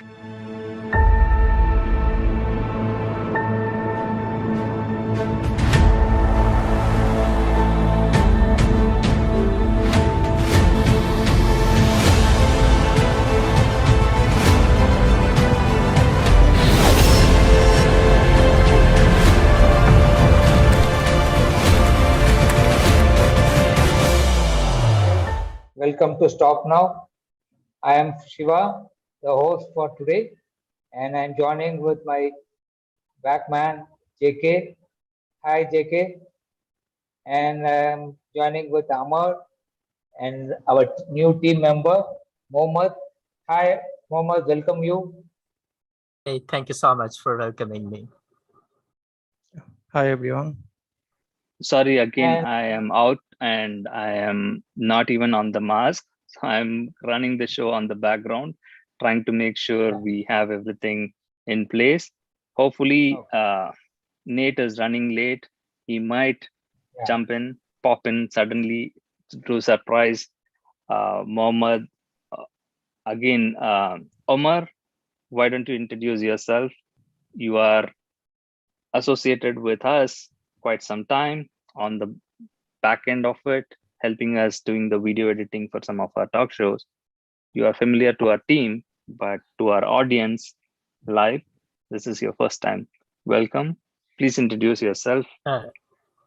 Welcome to Stop Now. I am Shiva, the host for today, and I'm joining with my backman JK. Hi JK, and I'm joining with Amar and our new team member Mohammed. Hi Mohammed, welcome you. Hey, thank you so much for welcoming me. Hi everyone. Sorry, again, And I am out and I am not even on the mask. So I'm running the show on the background, trying to make sure we have everything in place. Hopefully, Nate is running late. He might jump in, pop in suddenly to surprise Mohammed. Again, Omar, why don't you introduce yourself? You are associated with us quite some time on the back end of it, helping us doing the video editing for some of our talk shows. You are familiar to our team, but to our audience live, this is your first time. Welcome. Please introduce yourself.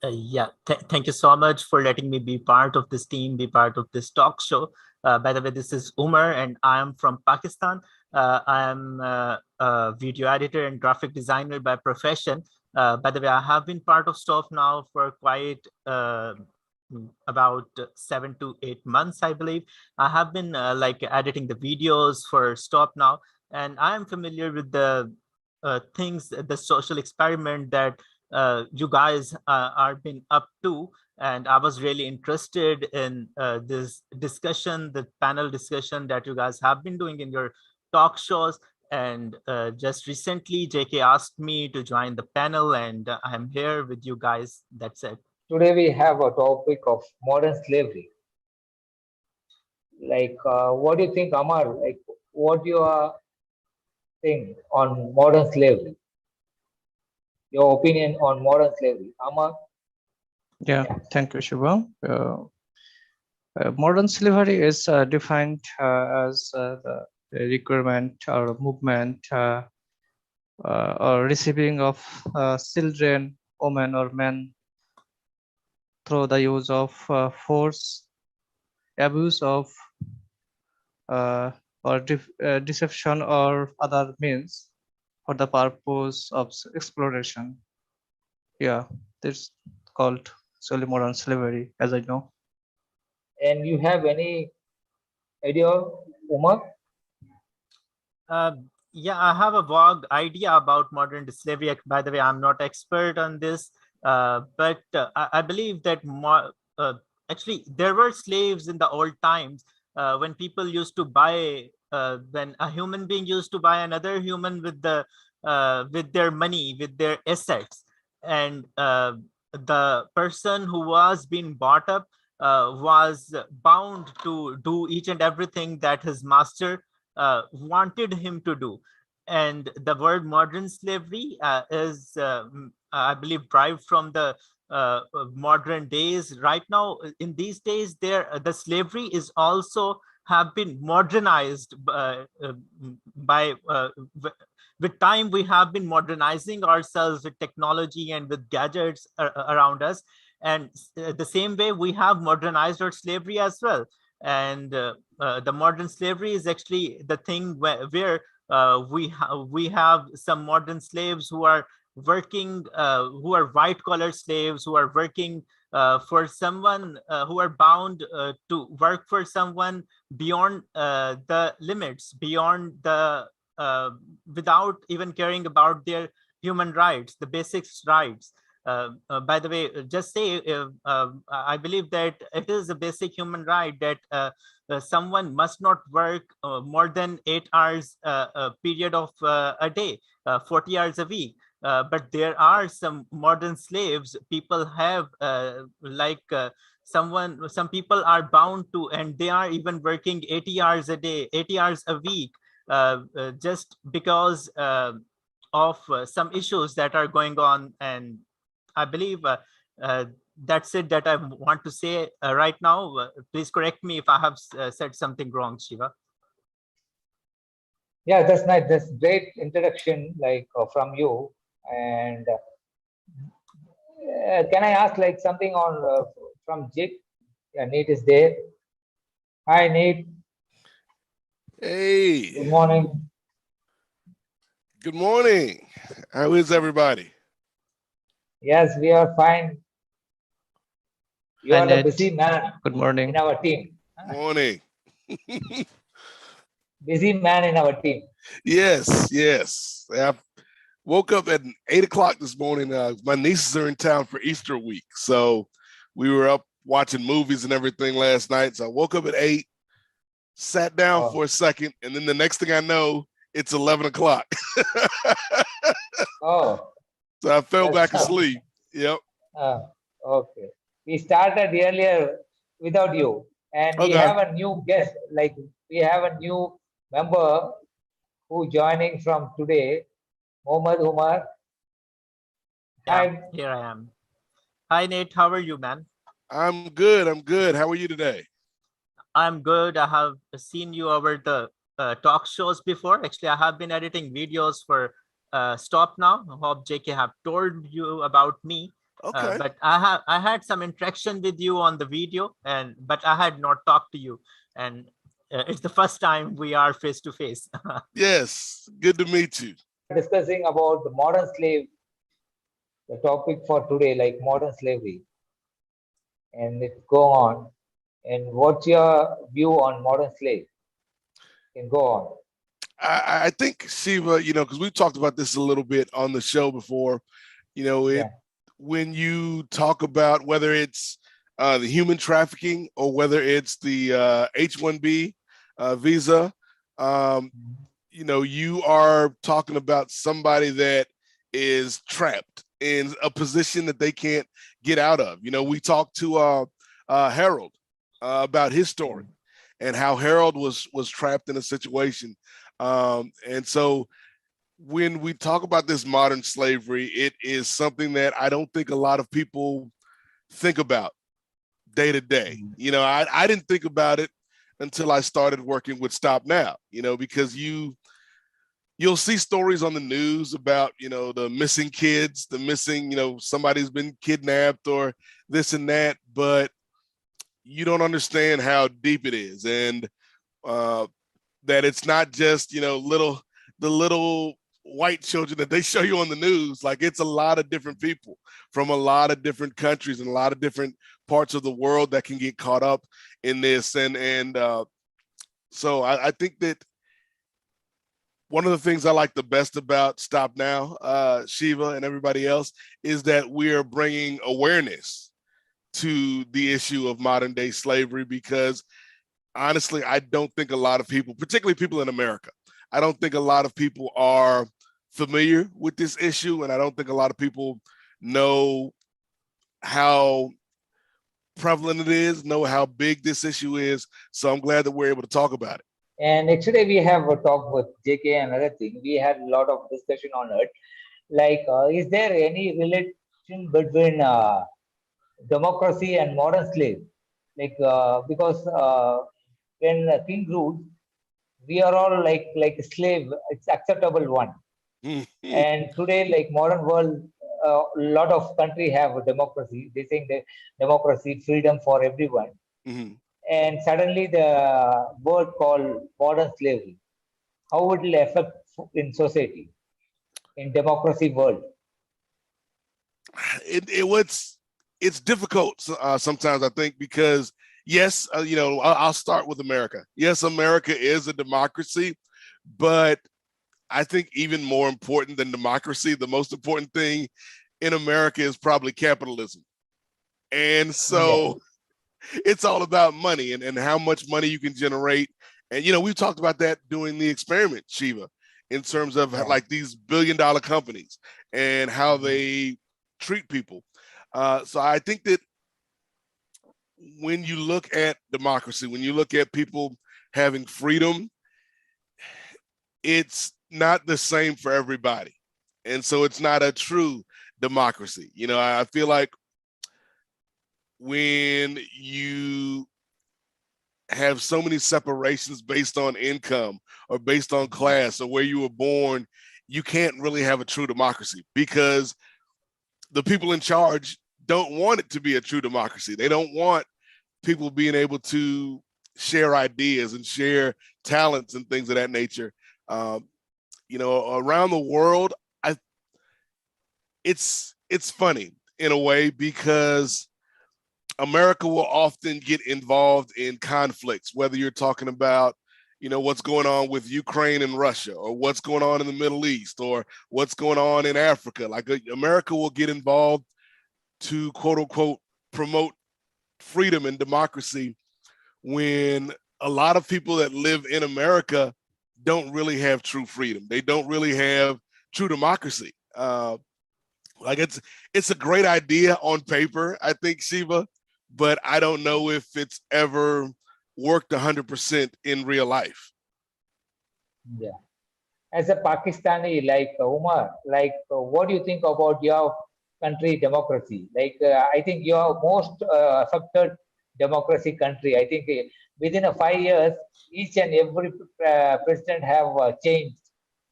Yeah, thank you so much for letting me be part of this team, be part of this talk show. By the way, this is Umar and I am from Pakistan. I am a video editor and graphic designer by profession. By the way, I have been part of Stop Now for quite about 7 to 8 months, I believe. I have been like editing the videos for Stop Now, and I am familiar with the things, the social experiment that you guys are been up to, and I was really interested in this discussion, the panel discussion that you guys have been doing in your talk shows. And just recently, JK asked me to join the panel, and I'm here with you guys. That's it. today we have a topic of modern slavery. Like, what do you think, Amar? Like, what you are think on modern slavery? Your opinion on modern slavery, Amar? Yeah, thank you, Shiva. Modern slavery is defined as the requirement or movement or receiving of children, women, or men through the use of force, abuse of or deception or other means for the purpose of exploration. Yeah, this called solely modern slavery, as I know. And you have any idea, Umar? Yeah, I have a vague idea about modern slavery. By the way, I'm not expert on this, but I believe that actually there were slaves in the old times when people used to buy, when a human being used to buy another human with their money, with their assets, and the person who was being bought up was bound to do each and everything that his master wanted him to do. And the word modern slavery is, I believe, derived from the modern days. Right now, in these days, the slavery is also have been modernized by with time. We have been modernizing ourselves with technology and with gadgets around us, and the same way we have modernized our slavery as well. And the modern slavery is actually the thing where we have some modern slaves who are working, who are white collar slaves, who are working for someone, who are bound to work for someone beyond the limits, beyond the without even caring about their human rights, the basic rights. By the way, just say, I believe that it is a basic human right that someone must not work more than 8 hours a period of a day, 40 hours a week. But there are some modern slaves. People have some people are bound to, and they are even working 80 hours a day, 80 hours a week. just because of some issues that are going on. And I believe that's it that I want to say right now. Please correct me if I have said something wrong, Shiva. Yeah, that's nice. That's great introduction, like from you. And can I ask like something on from Jake? Yeah, Nate is there. Hi, Nate. Hey, Good morning. good morning. How is everybody? Yes, we are fine. You Hi, are the Nate. busy man Good in morning. our team. Morning. Busy man in our team. Yes, yes. I woke up at 8 o'clock this morning. My nieces are in town for Easter week. So we were up watching movies and everything last night. So I woke up at 8, sat down for a second, and then the next thing I know, it's 11 o'clock. Oh, So I fell that's back asleep. Yep. okay. We started earlier without you, and we Okay. have a new guest. Like we have a new member who joining from today, Mohammed Umar. Yeah, Hi, here I am. Hi, Nate. How are you, man? I'm good. I'm good. How are you today? I'm good. I have seen you over the talk shows before. Actually, I have been editing videos for Stop Now. I hope JK have told you about me. Okay. But I had some interaction with you on the video, but I had not talked to you, and it's the first time we are face to face. Yes. Good to meet you. discussing about the modern slave, the topic for today, like modern slavery, and it go on. And what's your view on modern slave? Can go on. I think Shiva, because we've talked about this a little bit on the show before, Yeah. when you talk about whether it's the human trafficking or whether it's the H-1B visa, you are talking about somebody that is trapped in a position that they can't get out of. We talked to Harold about his story and how Harold was trapped in a situation. And so when we talk about this modern slavery, it is something that I don't think a lot of people think about day to day. I didn't think about it until I started working with Stop Now, because you'll see stories on the news about, the missing kids, the missing, somebody's been kidnapped or this and that, but you don't understand how deep it is. And that it's not just, the little white children that they show you on the news. Like, it's a lot of different people from a lot of different countries and a lot of different parts of the world that can get caught up in this. And so I think that one of the things I like the best about Stop Now, Shiva and everybody else, is that we are bringing awareness to the issue of modern day slavery, because honestly, I don't think a lot of people, particularly people in America, I don't think a lot of people are familiar with this issue. And I don't think a lot of people know how prevalent it is, know how big this issue is. So I'm glad that we're able to talk about it. And actually, we have a talk with JK and other thing. We had a lot of discussion on it. Like, is there any relation between democracy and modern slave? Like, because when king ruled, we are all like a slave. It's acceptable one. And today, like modern world, a lot of country have a democracy. They think that democracy, freedom for everyone. And suddenly the word called modern slavery, how it will affect in society, in democracy world? It's difficult sometimes, I think, because yes, I'll start with America. Yes, America is a democracy, but I think even more important than democracy, the most important thing in America is probably capitalism. And so it's all about money and how much money you can generate. And, we've talked about that doing the experiment, Shiva, in terms of like these billion-dollar companies and how they treat people. So I think that when you look at democracy, when you look at people having freedom, it's not the same for everybody. And so it's not a true democracy. You know, I feel like when you have so many separations based on income or based on class or where you were born, you can't really have a true democracy because the people in charge don't want it to be a true democracy. They don't want people being able to share ideas and share talents and things of that nature. You know, around the world, it's funny in a way because America will often get involved in conflicts, whether you're talking about, you know, what's going on with Ukraine and Russia, or what's going on in the Middle East, or what's going on in Africa. Like America will get involved to quote unquote promote freedom and democracy when a lot of people that live in America don't really have true freedom. They don't really have true democracy. Like it's a great idea on paper, I think, Shiva, but I don't know if it's ever worked 100% in real life. Yeah. As a Pakistani, like Umar, like what do you think about your country democracy? Like I think your most affected democracy country. I think within 5 years, each and every president have changed.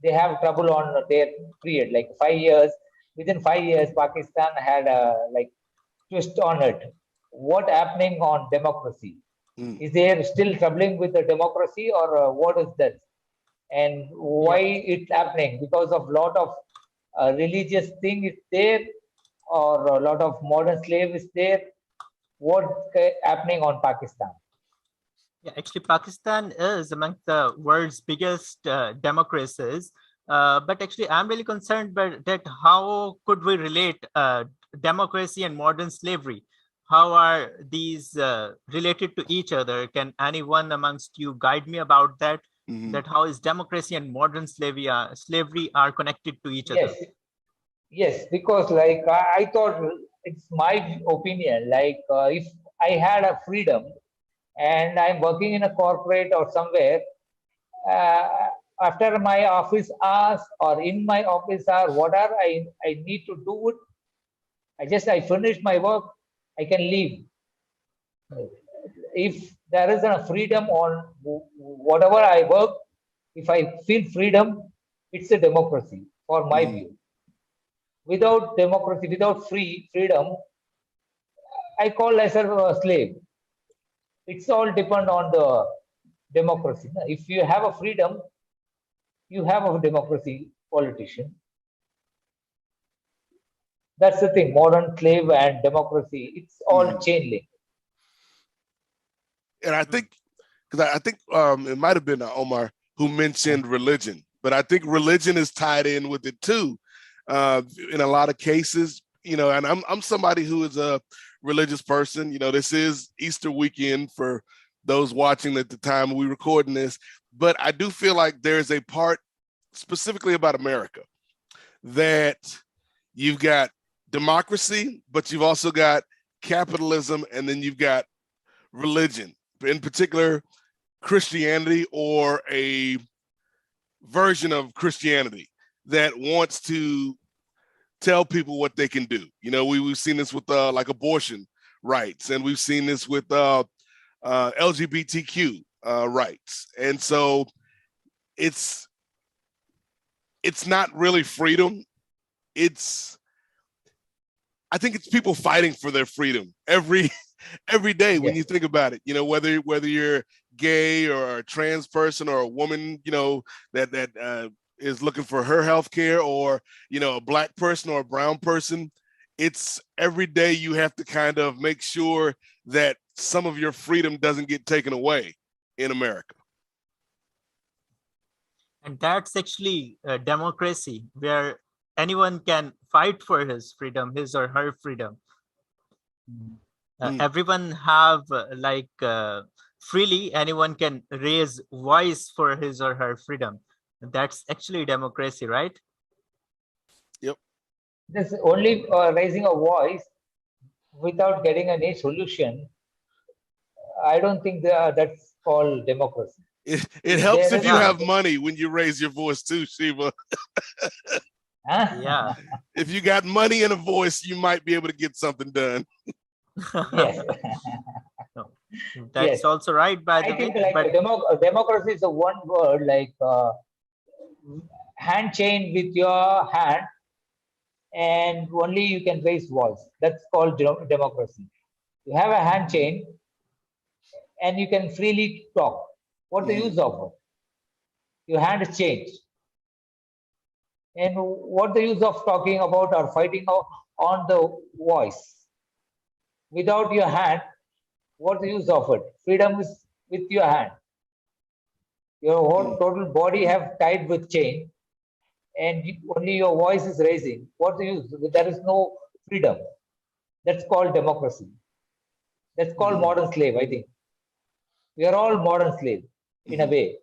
They have trouble on their period. Like 5 years, within 5 years, Pakistan had a like twist on it. What happening on democracy? Is there still troubling with the democracy, or what is that? And why it's happening? Because of lot of religious thing is there, or a lot of modern slave is there. What happening on Pakistan? Yeah, actually, Pakistan is among the world's biggest democracies. But actually, I'm really concerned by that. How could we relate democracy and modern slavery? How are these related to each other? Can anyone amongst you guide me about that? That how is democracy and modern slavery are connected to each other? Yes, because like I thought, it's my opinion. Like if I had a freedom and I'm working in a corporate or somewhere, uh, after my office hours or in my office hour, whatever I need to do it, I finish my work, I can leave. If there is a freedom on whatever I work, if I feel freedom, it's a democracy for my view. Without democracy, without freedom, I call as a slave. It's all depend on the democracy. If you have a freedom, you have a democracy politician. That's the thing. Modern slave and democracy, it's all chain link. And I think, because I think it might have been Omar who mentioned religion, but I think religion is tied in with it too. In a lot of cases, you know, and I'm somebody who is a religious person. You know, this is Easter weekend for those watching at the time we recording this, but I do feel like there's a part specifically about America that you've got democracy, but you've also got capitalism, and then you've got religion, in particular Christianity, or a version of Christianity that wants to tell people what they can do. You know, we've seen this with like abortion rights, and we've seen this with LGBTQ rights. And so it's not really freedom. I think it's people fighting for their freedom every day when you think about it. You know, whether you're gay or a trans person or a woman, you know, that is looking for her health care, or, you know, a black person or a brown person, it's every day you have to kind of make sure that some of your freedom doesn't get taken away in America. And that's actually a democracy where anyone can fight for his freedom, his or her freedom. Everyone have freely, anyone can raise voice for his or her freedom. That's actually democracy, right? Yep. This only raising a voice without getting any solution. I don't think that's called democracy. It If helps there if is you Yeah. have money when you raise your voice too, Shiva. Huh? Yeah. If you got money and a voice, you might be able to get something done. Yes. No, Yes. that's also right, by I the way. think like But democracy is a one word like hand chain with your hand and only you can raise voice. That's called democracy. You have a hand chain and you can freely talk. What's the use of it? Your hand is changed. And what the use of talking about or fighting on the voice? Without your hand, what's the use of it? Freedom is with your hand. Your whole total body have tied with chain and only your voice is raising. What's the use? There is no freedom. That's called democracy. That's called modern slave, I think. We are all modern slave in a way.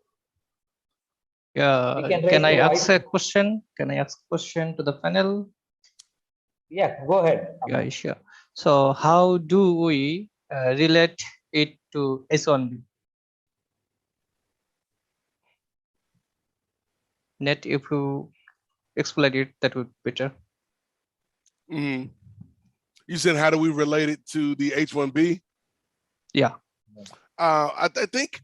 We Yeah, can can raise I the ask voice. a question? Can I ask a question to the panel? Yeah, go ahead. Yeah, sure. So how do we relate it to H1B? Net, if you explain it, that would be better. Mhm. You said, how do we relate it to the H-1B? Yeah. I think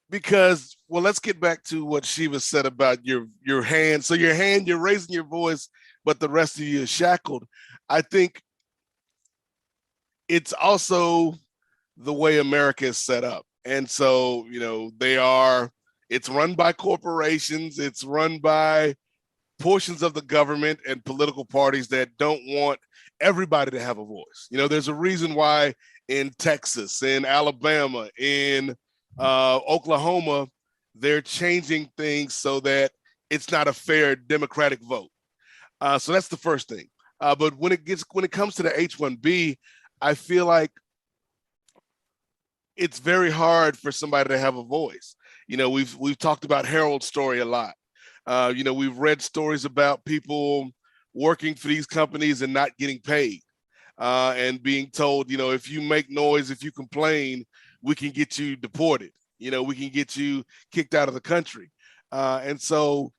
because, well, let's get back to what Shiva said about your hand. So your hand, you're raising your voice, but the rest of you is shackled. I think it's also the way America is set up. And so, it's run by corporations, it's run by portions of the government and political parties that don't want everybody to have a voice. There's a reason why in Texas, in Alabama, in Oklahoma, they're changing things so that it's not a fair democratic vote. So that's the first thing. But when it comes to the H-1B, I feel like it's very hard for somebody to have a voice. We've talked about Harold's story a lot. We've read stories about people working for these companies and not getting paid, and being told, if you make noise, if you complain, we can get you deported. We can get you kicked out of the country. And so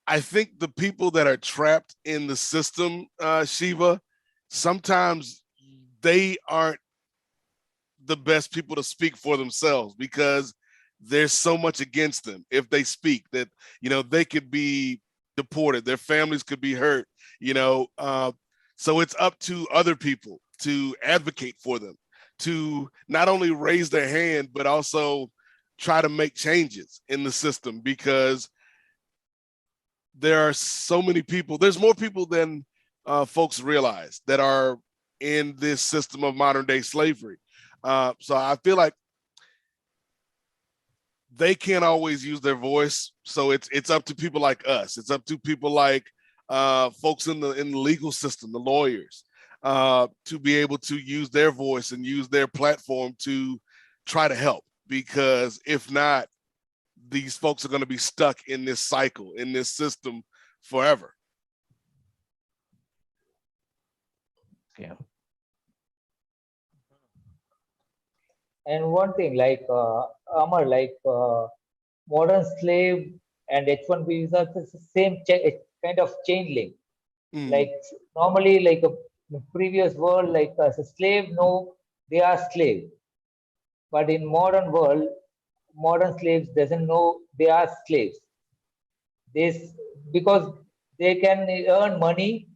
I think the people that are trapped in the system, Shiva, sometimes they aren't the best people to speak for themselves because there's so much against them if they speak that they could be deported, their families could be hurt, so it's up to other people to advocate for them, to not only raise their hand but also try to make changes in the system, because there are so many people, there's more people than folks realize that are in this system of modern day slavery. So I feel like they can't always use their voice. So it's up to people like us. It's up to people like folks in the legal system, the lawyers, to be able to use their voice and use their platform to try to help. Because if not, these folks are going to be stuck in this cycle, in this system forever. Yeah. And one thing like Amar, like modern slave and H1B visa, it's the same kind of chain link. Like normally, like a previous world, like as a slave, no, they are slave. But in modern world, modern slaves doesn't know they are slaves. This because they can earn money,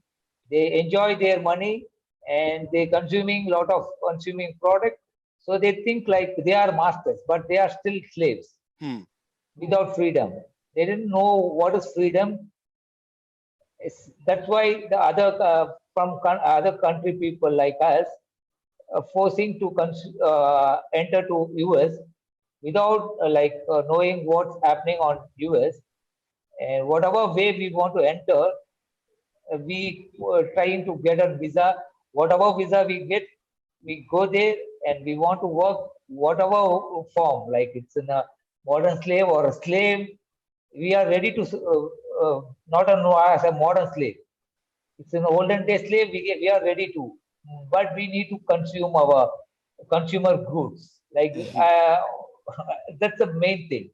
they enjoy their money, and they consuming lot of consuming product. So they think like they are masters, but they are still slaves without freedom. They didn't know what is freedom. That's why the other from other country people like us forcing to enter to US without knowing what's happening on US, and whatever way we want to enter, we trying to get a visa. Whatever visa we get, we go there and we want to work whatever form, like it's in a modern slave or a slave. We are ready to not as a modern slave. It's an olden day slave. We are ready to, but we need to consume our consumer goods. Like that's the main thing.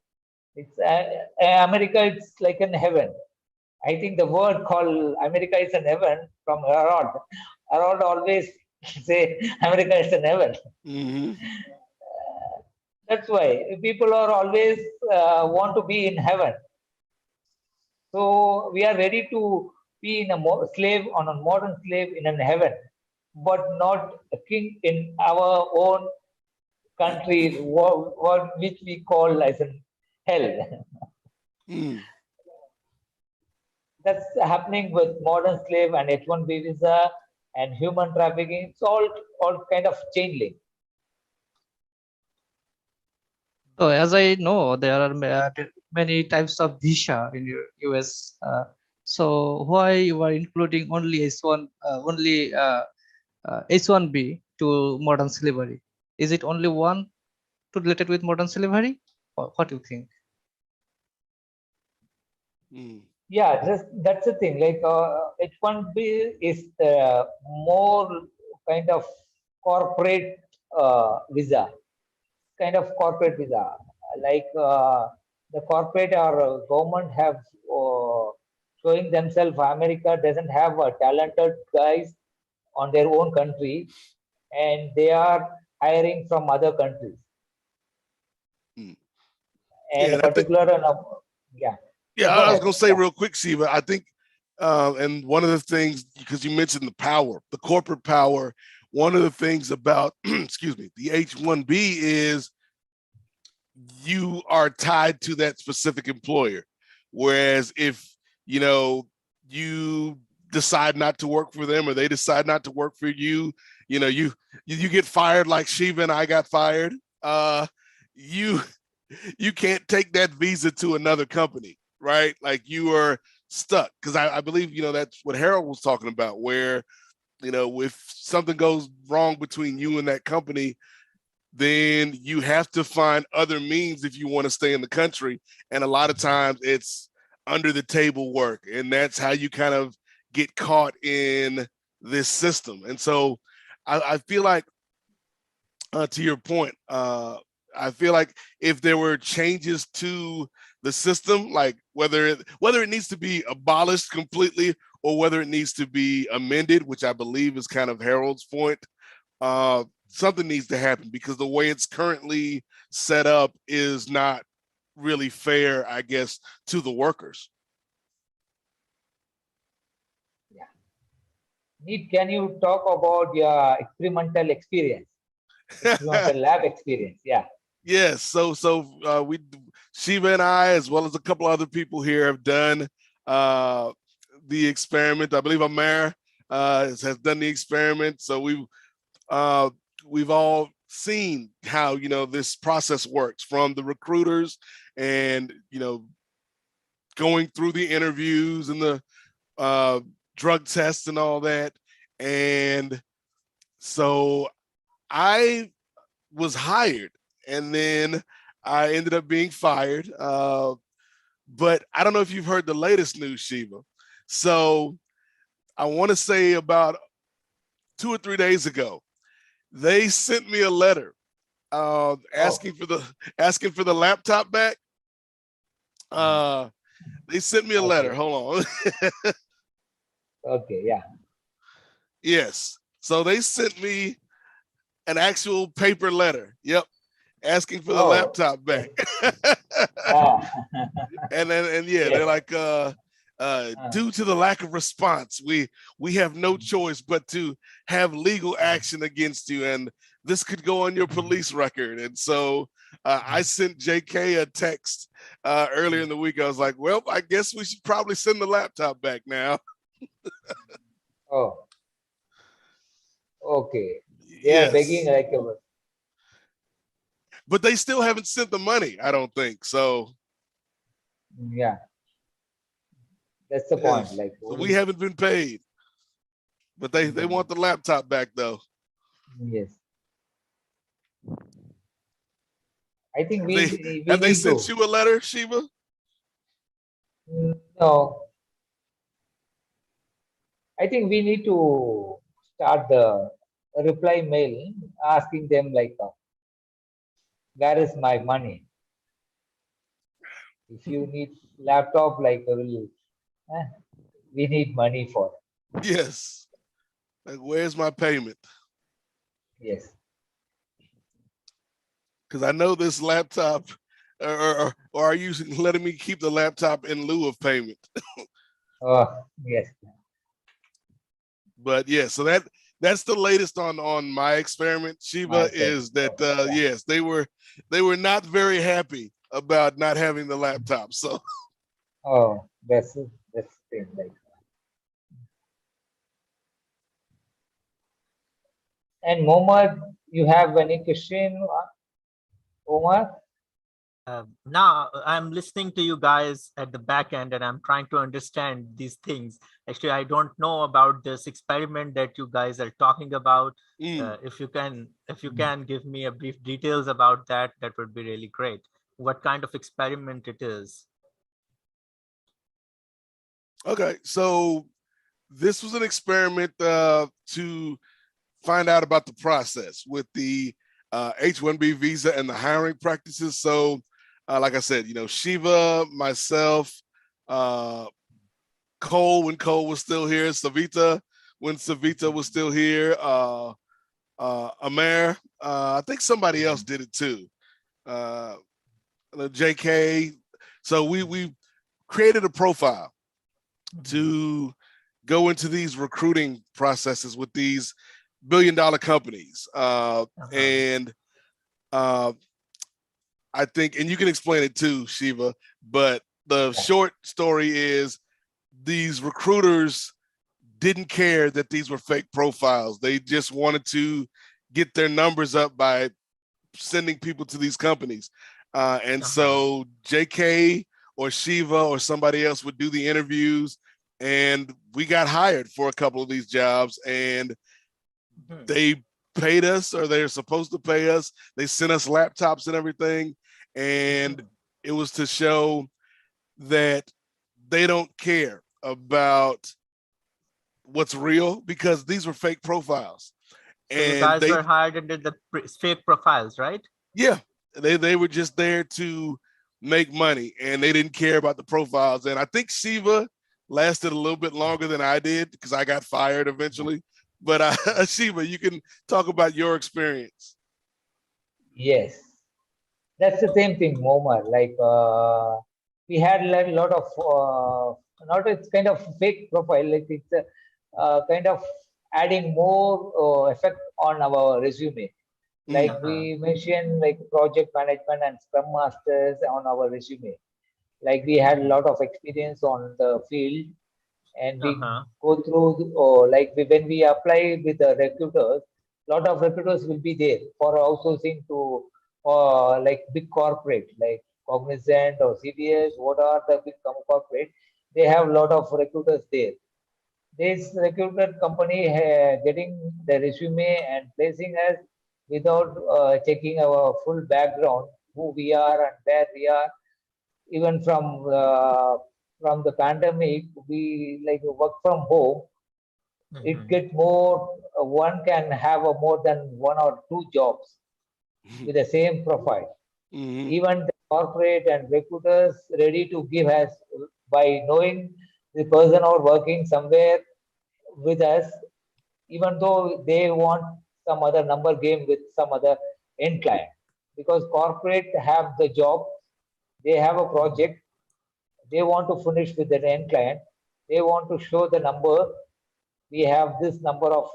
It's America. It's like in heaven. I think the word called America is an heaven from Harold. Harold always say America is an heaven. Hmm. That's why people are always want to be in heaven. So we are ready to be in a slave on a modern slave in a heaven, but not a king in our own country, what which we call as an hell. Mm. That's happening with modern slave and H-1B visa and human trafficking. It's all kind of chain link. So as I know, there are many types of visa in US. So why you are including only H1B to modern slavery? Is it only one to related with modern slavery? Or what do you think? Mm. Yeah, that's the thing. Like H-1B is more kind of corporate visa, kind of corporate visa. Like the corporate or government have showing themselves. America doesn't have talented guys on their own country, and they are hiring from other countries. Mm. And Yeah, a and I think, particular, yeah, yeah, go I was ahead. gonna say Yeah. real quick, Shiva. I think, and one of the things, because you mentioned the power, the corporate power. One of the things about, excuse me, the H-1B is you are tied to that specific employer. Whereas if, you know, you decide not to work for them or they decide not to work for you, you know, you get fired like Shiva and I got fired. You you can't take that visa to another company, right? Like you are stuck. Because I believe, you know, that's what Harold was talking about, where, you know, if something goes wrong between you and that company, then you have to find other means if you want to stay in the country. And a lot of times it's under the table work. And that's how you kind of get caught in this system. And so I feel like, to your point, I feel like if there were changes to the system, like whether it needs to be abolished completely or whether it needs to be amended, which I believe is kind of Harold's point, something needs to happen, because the way it's currently set up is not really fair, I guess, to the workers. Yeah. Need, can you talk about your experimental experience, experimental lab experience? Yeah. Yes, we, Shiva and I, as well as a couple other people here, have done the experiment. I believe Amar has done the experiment. So we've all seen how, you know, this process works, from the recruiters and, you know, going through the interviews and the drug tests and all that. And so I was hired, and then I ended up being fired. But I don't know if you've heard the latest news, Shiva. So I want to say about 2 or 3 days ago, they sent me a letter asking for the laptop back. They sent me a letter. Okay. Hold on. Okay. Yeah. Yes. So they sent me an actual paper letter. Yep. Asking for the Oh. laptop back. Ah. And yeah, Yes. they're like, due to the lack of response, we have no choice but to have legal action against you, and this could go on your police record. And so I sent JK a text earlier in the week. I was like, well, I guess we should probably send the laptop back now. Oh. Okay. They are begging Yes, like but they still haven't sent the money, I don't think so. yeah. That's the point. Yes, Like so we haven't been paid, but they want the laptop back though. yes. I think Have we they we have they need sent to. you a letter, Shiva? No, I think we need to start the a reply mail asking them like, where is my money? If you need laptop, like, we need money for it. Yes. Like, where's my payment? Yes. Because I know this laptop, or are you letting me keep the laptop in lieu of payment? Oh, yes. But yeah, so that's the latest on my experiment, Shiva, is that yes, they were not very happy about not having the laptop. So Oh, that's the thing. Like, and Mohammed, you have any question, Omar? Now I'm listening to you guys at the back end and I'm trying to understand these things. Actually, I don't know about this experiment that you guys are talking about. If you can give me a brief details about that, that would be really great. What kind of experiment it is? okay, so this was an experiment to find out about the process with the H-1B visa and the hiring practices. So, like I said, Shiva, myself, Cole when Cole was still here, Savita when Savita was still here, Amer, I think somebody else did it too, JK. So we created a profile to go into these recruiting processes with these billion-dollar companies. And I think, and you can explain it too, Shiva, but the short story is these recruiters didn't care that these were fake profiles. They just wanted to get their numbers up by sending people to these companies. And so JK or Shiva or somebody else would do the interviews, and we got hired for a couple of these jobs, and they paid us, or they're supposed to pay us. They sent us laptops and everything. And it was to show that they don't care about what's real, because these were fake profiles. So you guys were hired under the fake profiles, right? Yeah, they were just there to make money, and they didn't care about the profiles. And I think Shiva lasted a little bit longer than I did because I got fired eventually. But Shiva, you can talk about your experience. Yes, that's the same thing, Mohammed. Like, we had like a lot of not, it's kind of fake profile. Like, it's kind of adding more effect on our resume. Like, we mentioned like project management and scrum masters on our resume. Like, we had a lot of experience on the field, and we go through, like, when we apply with the recruiters, a lot of recruiters will be there for outsourcing to like big corporate like Cognizant or CBS. What are the big corporate? They have a lot of recruiters there. This recruiter company getting the resume and placing us without checking our full background, who we are and where we are. Even from the pandemic, we like work from home. It get more. One can have a more than one or two jobs with the same profile. Even the corporate and recruiters ready to give us by knowing the person or working somewhere with us, even though they want some other number game with some other end client, because corporate have the job, they have a project, they want to finish with the end client, they want to show the number, we have this number of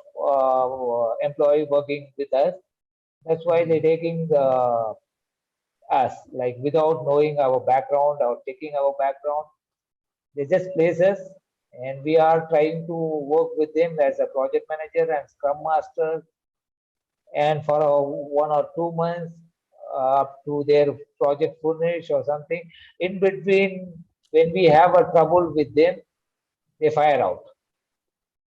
employee working with us. That's why they're taking us, like, without knowing our background or checking our background. They just place us, and we are trying to work with them as a project manager and scrum master. And for 1 or 2 months, up to their project finish or something, in between, when we have a trouble with them, they fire out.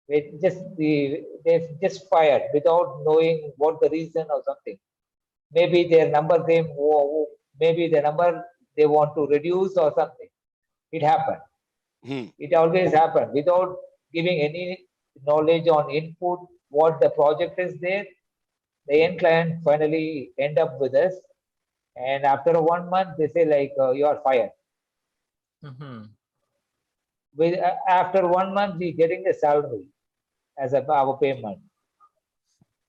They just fired without knowing what the reason or something. Maybe their number game, maybe the number they want to reduce or something. It happened. It always happened without giving any knowledge on input what the project is there. The end client finally end up with us, and after 1 month, they say like you are fired. Mhm. With after 1 month, we getting the salary as our payment.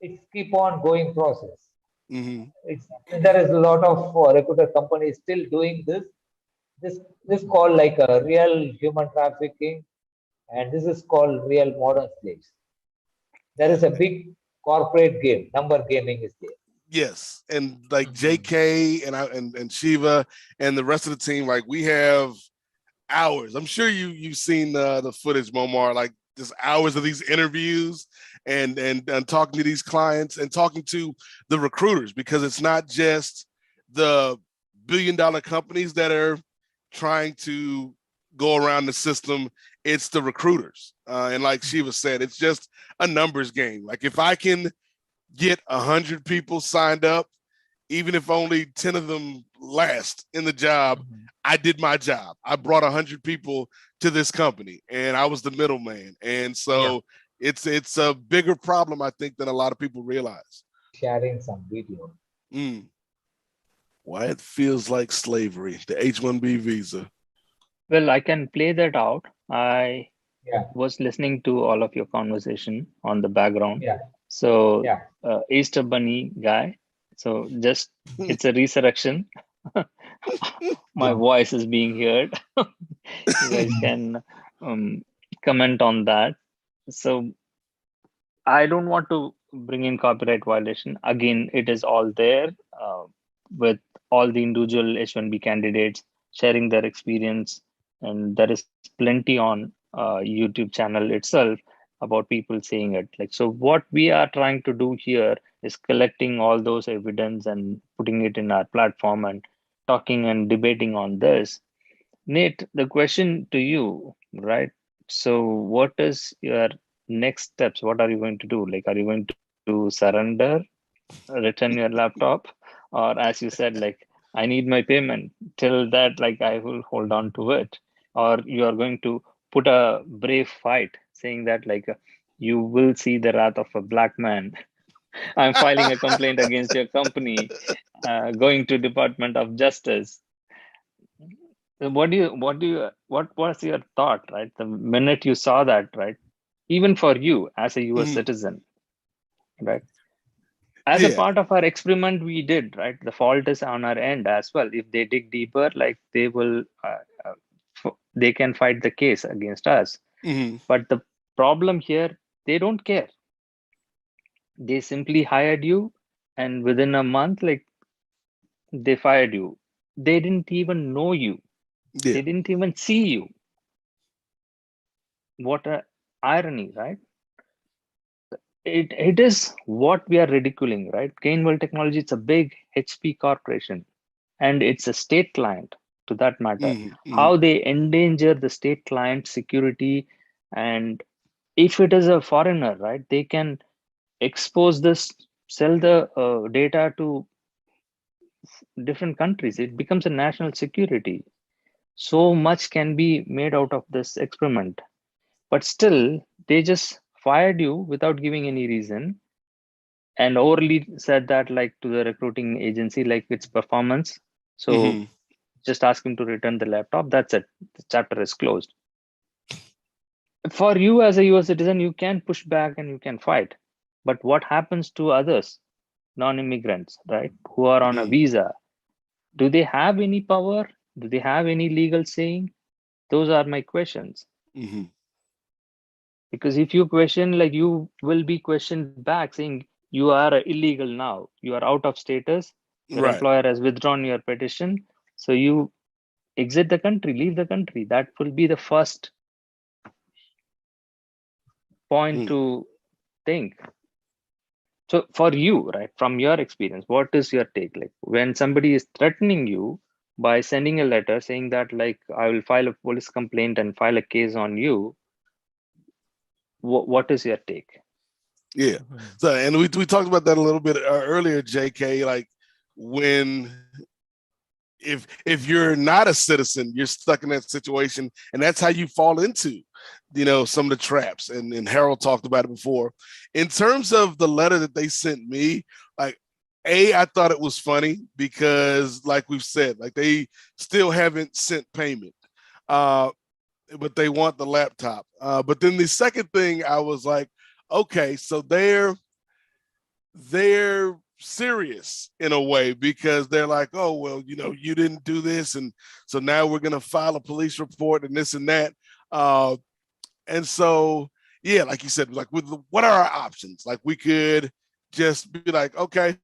It's keep on going process. Mhm. It's there is a lot of recruiter companies still doing this. This called like a real human trafficking, and this is called real modern slaves. There is a big corporate game, number gaming is there. Yes, and like Mhm. JK and Shiva and the rest of the team, like we have hours. I'm sure you've seen the footage, Momar, like just hours of these interviews and talking to these clients and talking to the recruiters, because it's not just the billion-dollar companies that are trying to go around the system. It's the recruiters, and like Shiva said, it's just a numbers game. Like if I can get 100 people signed up, even if only 10 of them last in the job, Mhm. I did my job. I brought 100 people to this company and I was the middleman. And Yeah. so it's a bigger problem, I think, than a lot of people realize. Sharing some video. Why it feels like slavery, the H-1B visa. Well, I can play that out. I Yeah, was listening to all of your conversation on the background. yeah, So, yeah. Easter Bunny guy. So, just it's a resurrection. My voice is being heard. You guys can comment on that. So, I don't want to bring in copyright violation. Again, it is all there with all the individual H1B candidates sharing their experience, and there is plenty on YouTube channel itself about people saying it. Like, so what we are trying to do here is collecting all those evidence and putting it in our platform and talking and debating on this. Nate, the question to you, right? So, what is your next steps? What are you going to do? Like, are you going to surrender, return your laptop, or as you said, like, I need my payment till that, like, I will hold on to it, or you are going to put a brave fight, saying that, like, you will see the wrath of a black man. I'm filing a complaint against your company, going to Department of Justice. So what was your thought, right? The minute you saw that, right? Even for you as a US Mhm. citizen, right? As a Yeah, part of our experiment, we did, right? The fault is on our end as well. If they dig deeper, like they will, they can fight the case against us. mhm. But the problem here, they don't care. They simply hired you, and within a month, like they fired you. They didn't even know you. Yeah. They didn't even see you. What a irony, right? It is what we are ridiculing, right? Gainwell Technology, it's a big HP corporation and it's a state client to that matter. Mhm. Mhm. How they endanger the state client security, and if it is a foreigner, right, they can expose this, sell the data to different countries. It becomes a national security. So much can be made out of this experiment, but still, they just fired you without giving any reason and overly said that like to the recruiting agency like it's performance, so Mhm. just ask him to return the laptop. That's it, the chapter is closed. For you as a US citizen, you can push back and you can fight, but what happens to others, non-immigrants, right, who are on a Mhm. visa? Do they have any power? Do they have any legal saying? Those are my questions. Mhm. Because if you question, like you will be questioned back saying you are illegal now, you are out of status, your Right. employer has withdrawn your petition, so you exit the country, leave the country. That will be the first point Mm. to think. So for you, right, from your experience, what is your take? Like when somebody is threatening you by sending a letter saying that like I will file a police complaint and file a case on you, what is your take? Yeah. Mhm. So, and we talked about that a little bit earlier, JK. Like when if you're not a citizen, you're stuck in that situation, and that's how you fall into some of the traps, and Harold talked about it before. In terms of the letter that they sent me, like, I thought it was funny because, like we've said, like, they still haven't sent payment, but they want the laptop. But then the second thing, I was like, okay, so they're serious in a way, because they're like, oh, well, you didn't do this, and so now we're going to file a police report and this and that. And so, yeah, like you said, like, what are our options? Like, we could just be like, okay,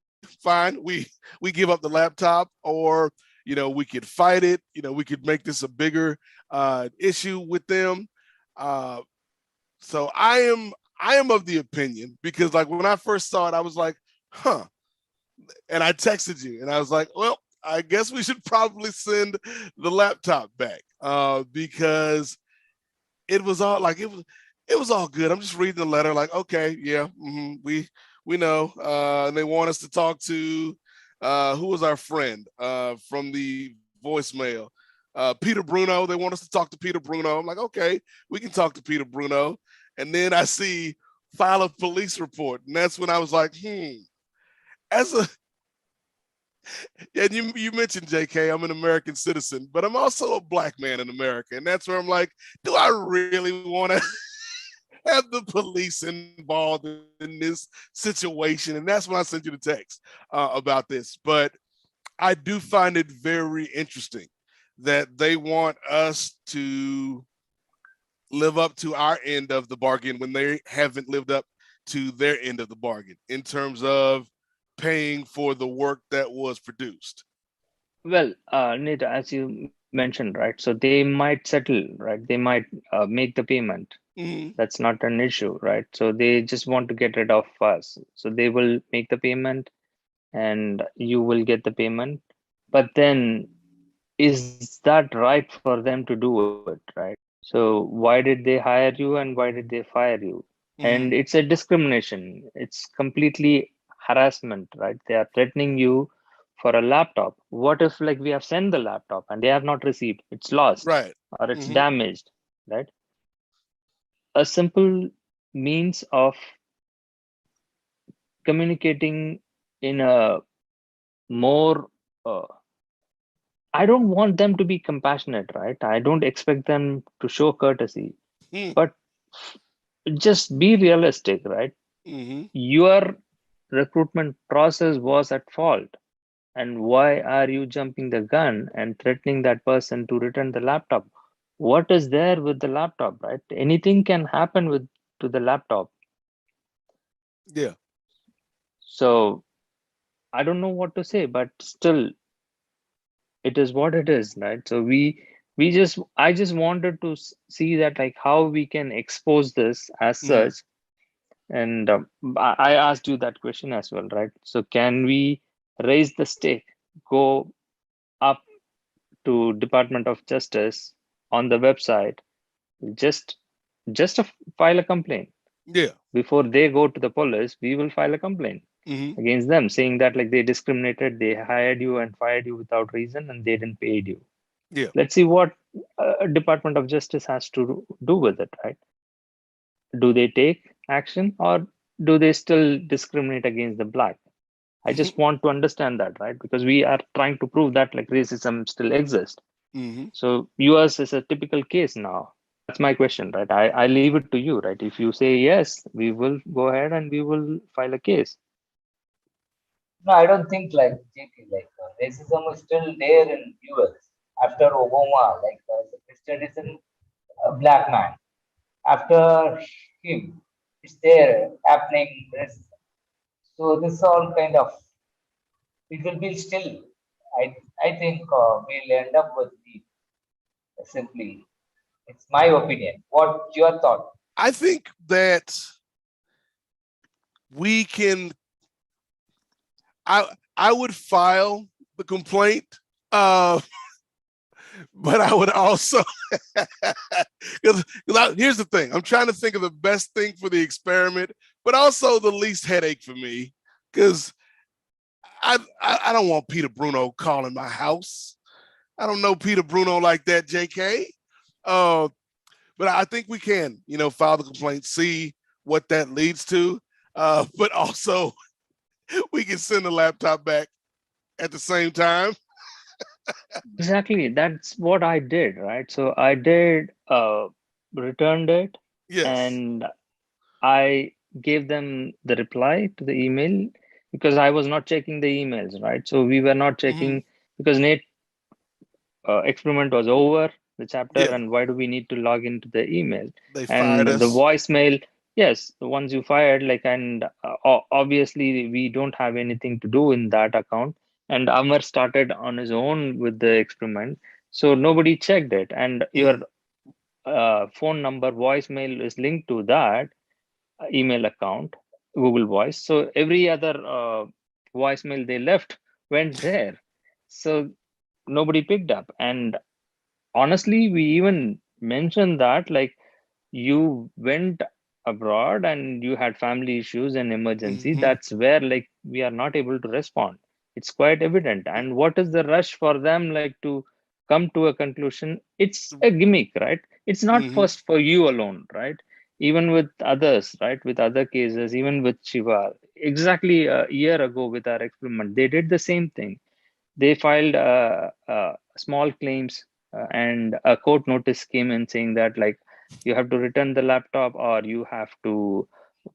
fine, we give up the laptop, or we could fight it. We could make this a bigger issue with them. So I am of the opinion, because, like, when I first saw it, I was like, huh. And I texted you and I was like, well, I guess we should probably send the laptop back, because it was all like, it was all good. I'm just reading the letter like, okay, yeah, we know. And they want us to talk to who was our friend from the voicemail, Peter Bruno. They want us to talk to Peter Bruno. I'm like, okay, we can talk to Peter Bruno. And then I see file a police report, and that's when I was like, and you mentioned, JK, I'm an American citizen, but I'm also a Black man in America. And that's where I'm like, do I really want to have the police involved in this situation? And that's when I sent you the text about this. But I do find it very interesting that they want us to live up to our end of the bargain when they haven't lived up to their end of the bargain in terms of paying for the work that was produced. Well, Nate, as you mentioned, right? So they might settle, right? They might make the payment. That's not an issue, right? So they just want to get rid of us. So they will make the payment and you will get the payment. But then, is that right for them to do it, right? So why did they hire you and why did they fire you? And it's a discrimination. It's completely harassment, right? They are threatening you for a laptop. What if, like, we have sent the laptop and they have not received? It's lost, right, or it's damaged, right? A simple means of communicating in a more I don't want them to be compassionate, right? I don't expect them to show courtesy, but just be realistic, right? Your recruitment process was at fault. And why are you jumping the gun and threatening that person to return the laptop? What is there with the laptop, right? Anything can happen to the laptop. Yeah. So I don't know what to say, but still, it is what it is, right? So I just wanted to see that, like, how we can expose this as such. And I asked you that question as well, right? So can we raise the stake, go up to Department of Justice on the website, just to file a complaint? Yeah. Before they go to the police, we will file a complaint against them, saying that, like, they discriminated, they hired you and fired you without reason, and they didn't pay you. Yeah. Let's see what Department of Justice has to do with it, right? Do they take action, or do they still discriminate against the Black? I just want to understand that, right? Because we are trying to prove that, like, racism still exists. So US is a typical case now. That's my question, right? I leave it to you, right? If you say yes, we will go ahead and we will file a case. No, I don't think like JK, like racism is still there in US after Obama, like the Christian is a Black man. After him, it's there happening. So this all kind of, it will be still. I think we'll end up with the simply. It's my opinion. What's your thought? I think that we can. I would file the complaint, but I would also, because here's the thing. I'm trying to think of the best thing for the experiment, but also the least headache for me, because I don't want Peter Bruno calling my house. I don't know Peter Bruno like that, JK. But I think we can, file the complaint, see what that leads to. But also we can send the laptop back at the same time. Exactly. That's what I did, right? So I did returned it, Yes. and I gave them the reply to the email because I was not checking the emails, right? So we were not checking because Nate experiment was over, the chapter, Yeah. and why do we need to log into the email? They And fired the us. voicemail, yes, the ones you fired, and obviously we don't have anything to do in that account. And Amar started on his own with the experiment, so nobody checked it. And your phone number voicemail is linked to that email account, Google Voice. So every other voicemail they left went there. So nobody picked up. And honestly, we even mentioned that you went abroad and you had family issues and emergency. That's where we are not able to respond. It's quite evident. And what is the rush for them to come to a conclusion? It's a gimmick, right? It's not first for you alone, right? Even with others, right? With other cases, even with Shiva, exactly a year ago with our experiment, they did the same thing. They filed small claims, and a court notice came in saying that you have to return the laptop or you have to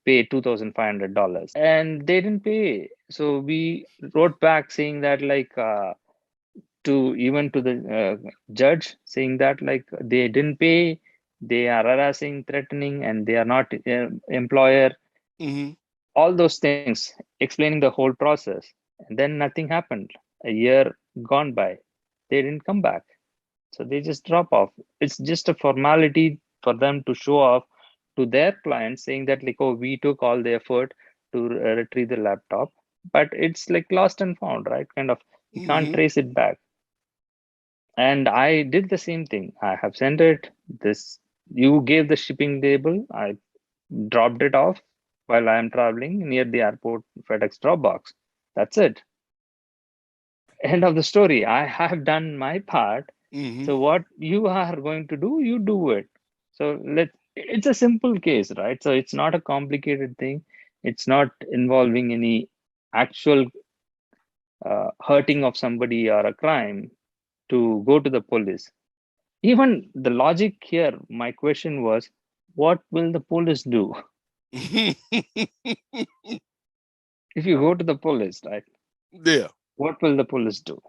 pay $2,500, and they didn't pay. So we wrote back saying that to the judge, saying that they didn't pay, they are harassing, threatening, and they are not employer, all those things, explaining the whole process. And then nothing happened. A year gone by, they didn't come back. So they just drop off. It's just a formality for them to show off to their clients, saying that oh, we took all the effort to retrieve the laptop, but it's lost and found, right? Kind of, you can't trace it back. And I did the same thing. I have sent it. You gave the shipping label. I dropped it off while I am traveling near the airport FedEx drop box. That's it. End of the story. I have done my part. So what you are going to do, you do it. So it's a simple case, right? So it's not a complicated thing. It's not involving any actual hurting of somebody or a crime to go to the police. Even the logic here, my question was, what will the police do? If you go to the police, right? Yeah. What will the police do?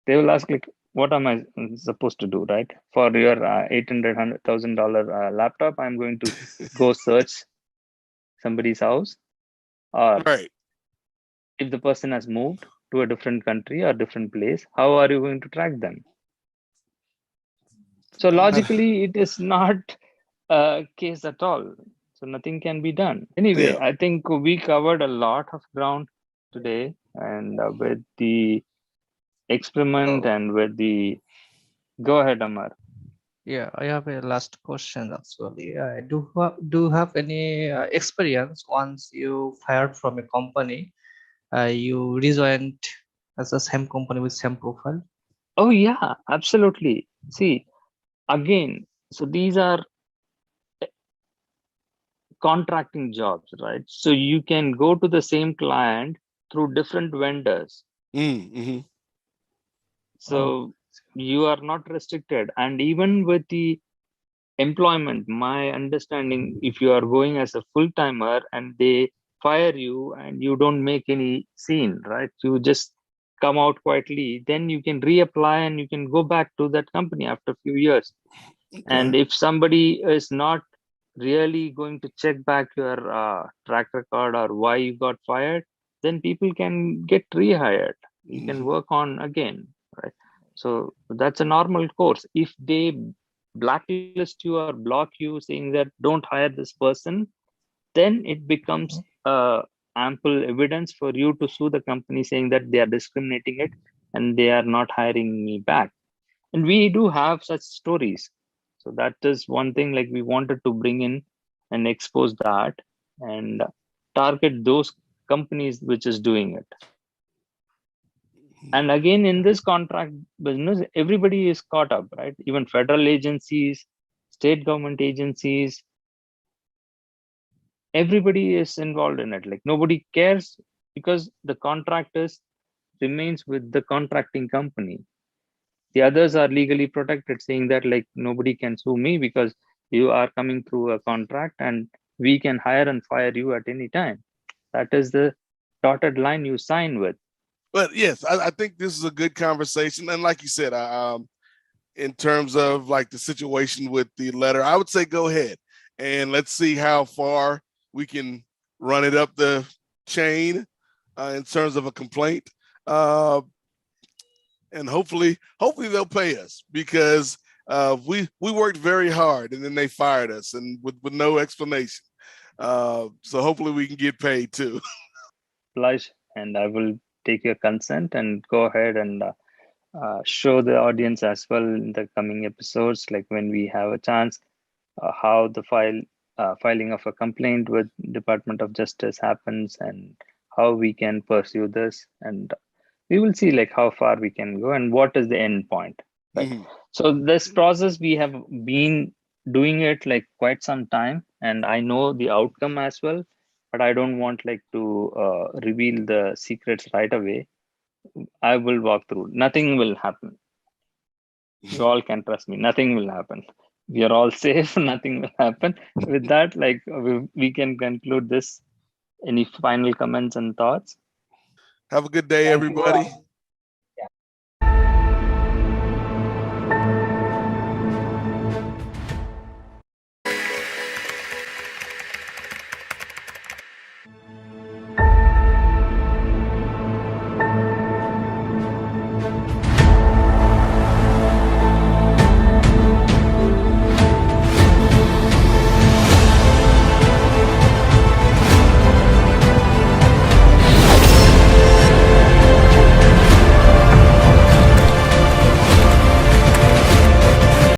They will ask what am I supposed to do, right? For your $800,000 laptop, I'm going to go search somebody's house, or Right. if the person has moved to a different country or different place, how are you going to track them? So logically, it is not a case at all. So nothing can be done. Anyway, Yeah. I think we covered a lot of ground today, and with the experiment and with the go ahead, Amar. Yeah, I have a last question actually. Do you have any experience once you fired from a company, you rejoined as the same company with same profile? Oh yeah, absolutely. See, again, so these are contracting jobs, right? So you can go to the same client through different vendors. So you are not restricted. And even with the employment, my understanding, if you are going as a full timer and they fire you and you don't make any scene, right? You just come out quietly, then you can reapply and you can go back to that company after a few years. And if somebody is not really going to check back your track record or why you got fired, then people can get rehired. You can work on again, right? So that's a normal course. If they blacklist you or block you saying that don't hire this person, then it becomes ample evidence for you to sue the company saying that they are discriminating it and they are not hiring me back. And we do have such stories. So that is one thing we wanted to bring in and expose that and target those companies which is doing it. And again, in this contract business, everybody is caught up, right? Even federal agencies, state government agencies, everybody is involved in it. Like nobody cares because the contractors remains with the contracting company. The others are legally protected, saying that like nobody can sue me because you are coming through a contract and we can hire and fire you at any time. That is the dotted line you sign with. But yes, I think this is a good conversation. And like you said, in terms of like the situation with the letter, I would say go ahead and let's see how far we can run it up the chain in terms of a complaint. And hopefully they'll pay us, because we worked very hard and then they fired us and with no explanation. So hopefully we can get paid too. Blush, and I will take your consent and go ahead and show the audience as well in the coming episodes, like when we have a chance, how the filing of a complaint with Department of Justice happens and how we can pursue this, and we will see like how far we can go and what is the end point. Right. Mhm. So this process, we have been doing it like quite some time, and I know the outcome as well, but I don't want like to reveal the secrets right away. I will walk through. Nothing will happen. You all can trust me. Nothing will happen. We are all safe. Nothing will happen. With that, like we can conclude this. Any final comments and thoughts? Have a good day, Thank you everybody. all.